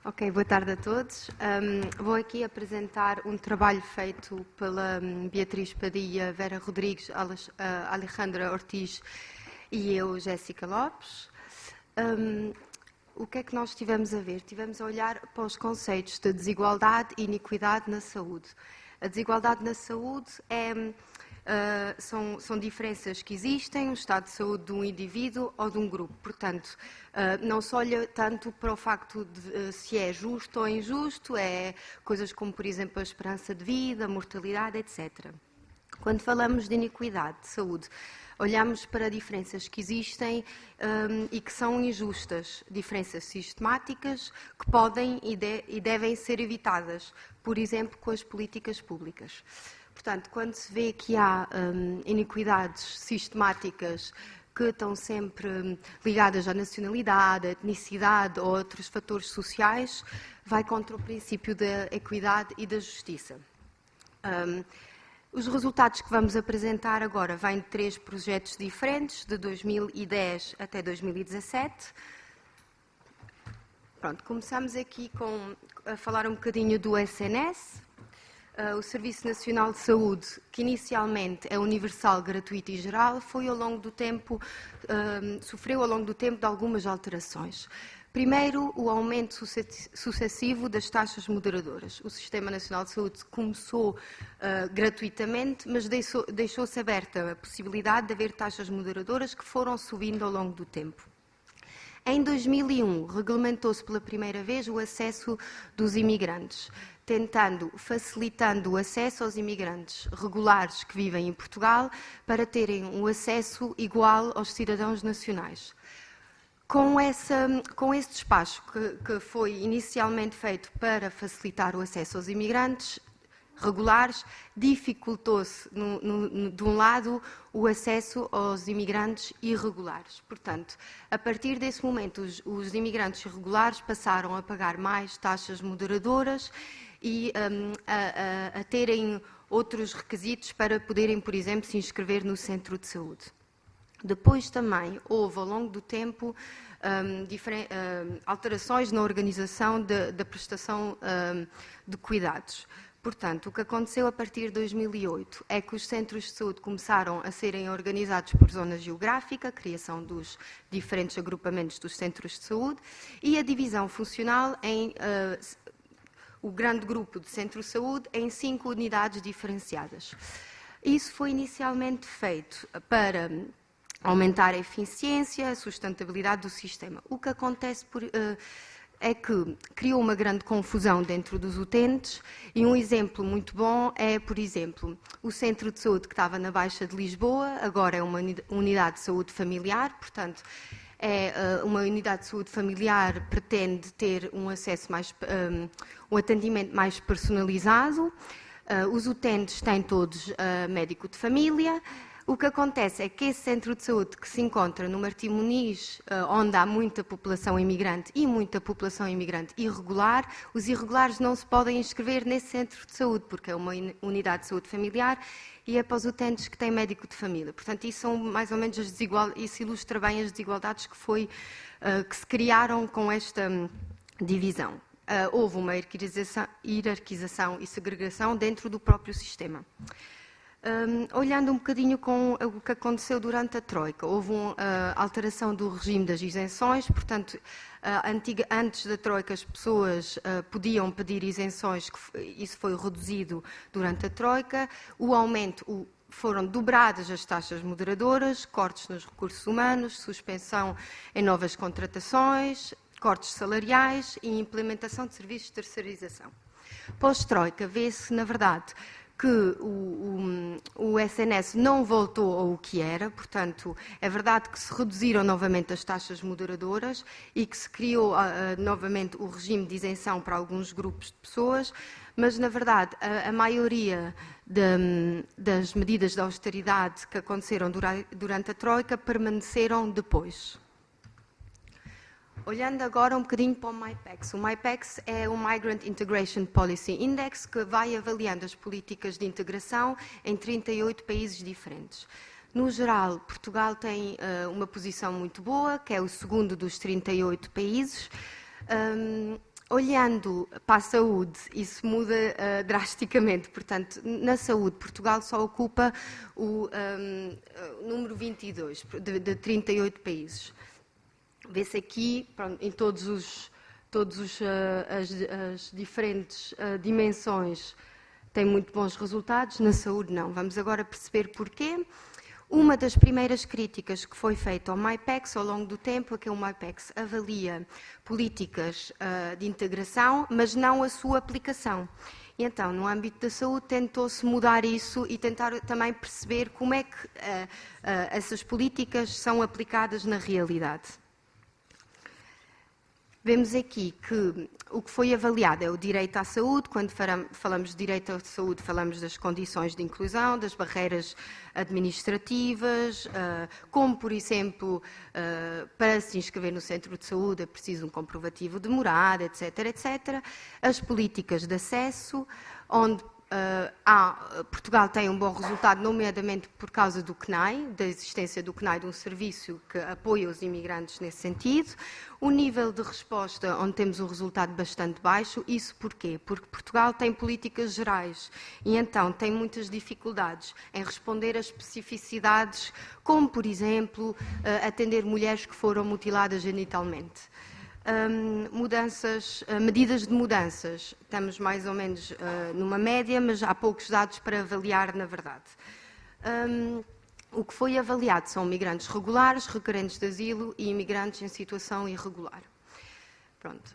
Ok, boa tarde a todos. Vou aqui apresentar um trabalho feito pela Beatriz Padilha, Vera Rodrigues, Alejandra Ortiz e eu, Jéssica Lopes. O que é que nós tivemos a ver? Tivemos a olhar para os conceitos de desigualdade e iniquidade na saúde. A desigualdade na saúde são diferenças que existem no estado de saúde de um indivíduo ou de um grupo. Portanto, não se olha tanto para o facto de se é justo ou injusto, é coisas como, por exemplo, a esperança de vida, a mortalidade, etc. Quando falamos de iniquidade de saúde, olhamos para diferenças que existem e que são injustas, diferenças sistemáticas que podem e devem ser evitadas, por exemplo, com as políticas públicas. Portanto, quando se vê que há iniquidades sistemáticas que estão sempre ligadas à nacionalidade, à etnicidade ou a outros fatores sociais, vai contra o princípio da equidade e da justiça. Os resultados que vamos apresentar agora vêm de 3 projetos diferentes, de 2010 até 2017. Pronto, começamos aqui a falar um bocadinho do SNS. O Serviço Nacional de Saúde, que inicialmente é universal, gratuito e geral, sofreu ao longo do tempo de algumas alterações. Primeiro, o aumento sucessivo das taxas moderadoras. O Sistema Nacional de Saúde começou gratuitamente, mas deixou-se aberta a possibilidade de haver taxas moderadoras que foram subindo ao longo do tempo. Em 2001, regulamentou-se pela primeira vez o acesso dos imigrantes, facilitando o acesso aos imigrantes regulares que vivem em Portugal para terem um acesso igual aos cidadãos nacionais. Com esse despacho que foi inicialmente feito para facilitar o acesso aos imigrantes regulares, dificultou-se, de um lado, o acesso aos imigrantes irregulares. Portanto, a partir desse momento, os imigrantes irregulares passaram a pagar mais taxas moderadoras e a terem outros requisitos para poderem, por exemplo, se inscrever no centro de saúde. Depois também houve, ao longo do tempo, alterações na organização da prestação de cuidados. Portanto, o que aconteceu a partir de 2008 é que os centros de saúde começaram a serem organizados por zona geográfica, a criação dos diferentes agrupamentos dos centros de saúde e a divisão funcional em o grande grupo de centro de saúde em 5 unidades diferenciadas. Isso foi inicialmente feito para aumentar a eficiência, a sustentabilidade do sistema. O que acontece é que criou uma grande confusão dentro dos utentes e um exemplo muito bom é, por exemplo, o centro de saúde que estava na Baixa de Lisboa, agora é uma unidade de saúde familiar, portanto, uma unidade de saúde familiar pretende ter um atendimento mais personalizado, os utentes têm todos médico de família. O que acontece é que esse centro de saúde que se encontra no Martim Muniz, onde há muita população imigrante e muita população imigrante irregular, os irregulares não se podem inscrever nesse centro de saúde, porque é uma unidade de saúde familiar e é para os utentes que têm médico de família. Portanto, isso são mais ou menos isso ilustra bem as desigualdades que se criaram com esta divisão. Houve uma hierarquização e segregação dentro do próprio sistema. Olhando um bocadinho com o que aconteceu durante a Troika, houve uma alteração do regime das isenções, portanto, antes da Troika as pessoas podiam pedir isenções, isso foi reduzido durante a Troika, foram dobradas as taxas moderadoras, cortes nos recursos humanos, suspensão em novas contratações, cortes salariais e implementação de serviços de terceirização. Pós-Troika, vê-se, na verdade, que o SNS não voltou ao que era, portanto, é verdade que se reduziram novamente as taxas moderadoras e que se criou novamente o regime de isenção para alguns grupos de pessoas, mas, na verdade, a maioria das medidas de austeridade que aconteceram durante a Troika permaneceram depois. Olhando agora um bocadinho para o MIPEX. O MIPEX é o Migrant Integration Policy Index, que vai avaliando as políticas de integração em 38 países diferentes. No geral, Portugal tem uma posição muito boa, que é o segundo dos 38 países. Olhando para a saúde, isso muda drasticamente. Portanto, na saúde, Portugal só ocupa o número 22, de 38 países. Vê-se aqui, pronto, em todas as diferentes dimensões, tem muito bons resultados, na saúde não. Vamos agora perceber porquê. Uma das primeiras críticas que foi feita ao MyPEX ao longo do tempo é que o MyPEX avalia políticas de integração, mas não a sua aplicação. E então, no âmbito da saúde, tentou-se mudar isso e tentar também perceber como é que essas políticas são aplicadas na realidade. Vemos aqui que o que foi avaliado é o direito à saúde. Quando falamos de direito à saúde, falamos das condições de inclusão, das barreiras administrativas, como, por exemplo, para se inscrever no centro de saúde é preciso um comprovativo de morada, etc., etc. As políticas de acesso, onde Portugal tem um bom resultado, nomeadamente por causa do CNAE, da existência do CNAE, de um serviço que apoia os imigrantes nesse sentido. O nível de resposta, onde temos um resultado bastante baixo. Isso porquê? Porque Portugal tem políticas gerais e então tem muitas dificuldades em responder às especificidades, como, por exemplo, atender mulheres que foram mutiladas genitalmente. Medidas de mudanças, estamos mais ou menos numa média, mas há poucos dados para avaliar, na verdade. O que foi avaliado são migrantes regulares, requerentes de asilo e imigrantes em situação irregular. Pronto.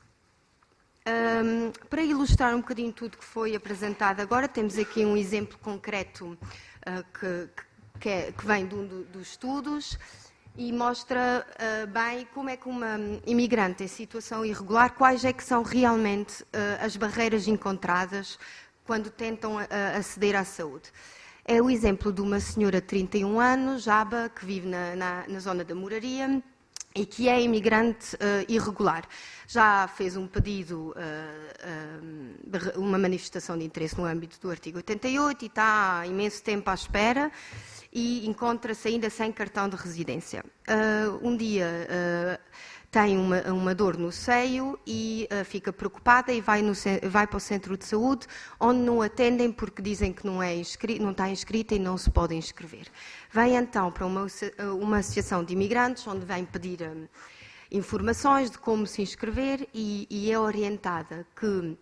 Para ilustrar um bocadinho tudo que foi apresentado agora, temos aqui um exemplo concreto que vem de um dos estudos e mostra bem como é que uma imigrante em situação irregular, quais é que são realmente as barreiras encontradas quando tentam aceder à saúde. É o exemplo de uma senhora de 31 anos, Jaba, que vive na zona da Moraria e que é imigrante irregular. Já fez um pedido, uma manifestação de interesse no âmbito do artigo 88 e está há imenso tempo à espera e encontra-se ainda sem cartão de residência. Um dia tem uma dor no seio e fica preocupada e vai para o centro de saúde, onde não atendem porque dizem que não está inscrita e não se pode inscrever. Vem então para uma associação de imigrantes, onde vem pedir informações de como se inscrever e é orientada que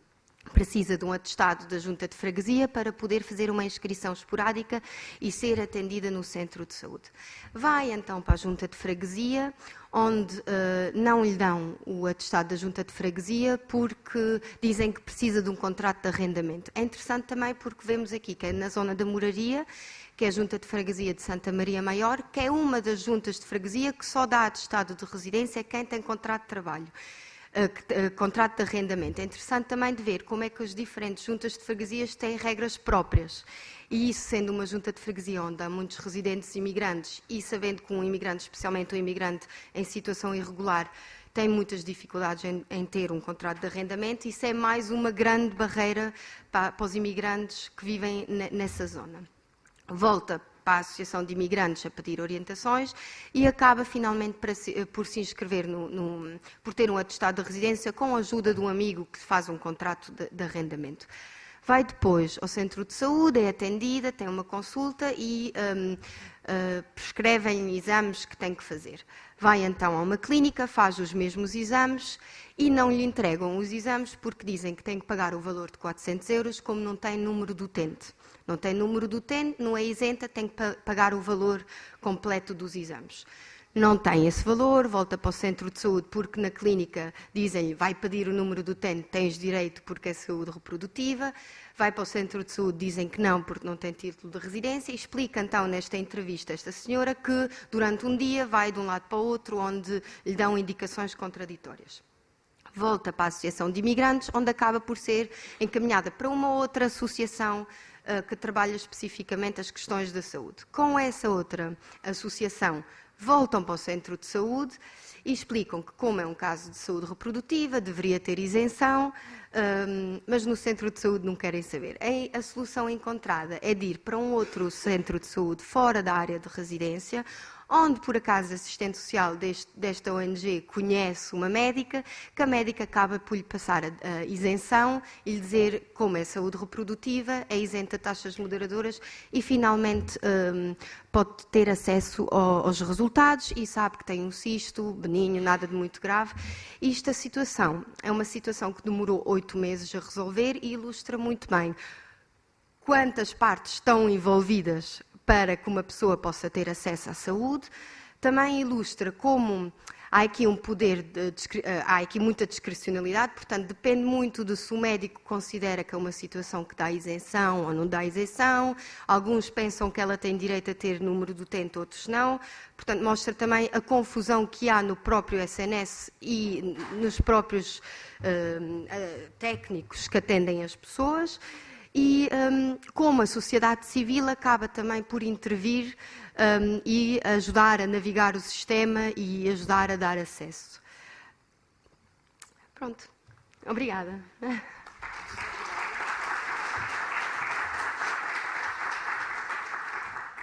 precisa de um atestado da Junta de Freguesia para poder fazer uma inscrição esporádica e ser atendida no centro de saúde. Vai então para a Junta de Freguesia, onde não lhe dão o atestado da Junta de Freguesia porque dizem que precisa de um contrato de arrendamento. É interessante também porque vemos aqui que é na zona da Moraria, que é a Junta de Freguesia de Santa Maria Maior, que é uma das juntas de freguesia que só dá atestado de residência a quem tem contrato de trabalho. Contrato de arrendamento. É interessante também de ver como é que as diferentes juntas de freguesias têm regras próprias. E isso, sendo uma junta de freguesia onde há muitos residentes imigrantes e sabendo que um imigrante, especialmente um imigrante em situação irregular, tem muitas dificuldades em ter um contrato de arrendamento, isso é mais uma grande barreira para os imigrantes que vivem nessa zona. Volta para a Associação de Imigrantes a pedir orientações e acaba finalmente por se inscrever, por ter um atestado de residência com a ajuda de um amigo que faz um contrato de arrendamento. Vai depois ao centro de saúde, é atendida, tem uma consulta e prescrevem exames que tem que fazer. Vai então a uma clínica, faz os mesmos exames e não lhe entregam os exames porque dizem que tem que pagar o valor de 400 euros como não tem número do utente. Não tem número do utente, não é isenta, tem que pagar o valor completo dos exames. Não tem esse valor, volta para o centro de saúde porque na clínica dizem-lhe vai pedir o número do utente, tens direito porque é saúde reprodutiva. Vai para o centro de saúde, dizem que não porque não tem título de residência e explica então nesta entrevista esta senhora que durante um dia vai de um lado para o outro onde lhe dão indicações contraditórias. Volta para a Associação de Imigrantes, onde acaba por ser encaminhada para uma outra associação que trabalha especificamente as questões da saúde. Com essa outra associação, voltam para o centro de saúde e explicam que, como é um caso de saúde reprodutiva, deveria ter isenção, mas no centro de saúde não querem saber. A solução encontrada é de ir para um outro centro de saúde fora da área de residência, onde por acaso a assistente social desta ONG conhece uma médica, que a médica acaba por lhe passar a isenção e lhe dizer como é saúde reprodutiva, é isenta de taxas moderadoras e finalmente pode ter acesso aos resultados e sabe que tem um cisto benigno, nada de muito grave. Esta situação é uma situação que demorou 8 meses a resolver e ilustra muito bem quantas partes estão envolvidas para que uma pessoa possa ter acesso à saúde. Também ilustra como há aqui um poder, há aqui muita discrecionalidade, portanto depende muito de se o médico considera que é uma situação que dá isenção ou não dá isenção. Alguns pensam que ela tem direito a ter número do utente, outros não. Portanto, mostra também a confusão que há no próprio SNS e nos próprios técnicos que atendem as pessoas. E como a sociedade civil acaba também por intervir e ajudar a navegar o sistema e ajudar a dar acesso. Pronto. Obrigada.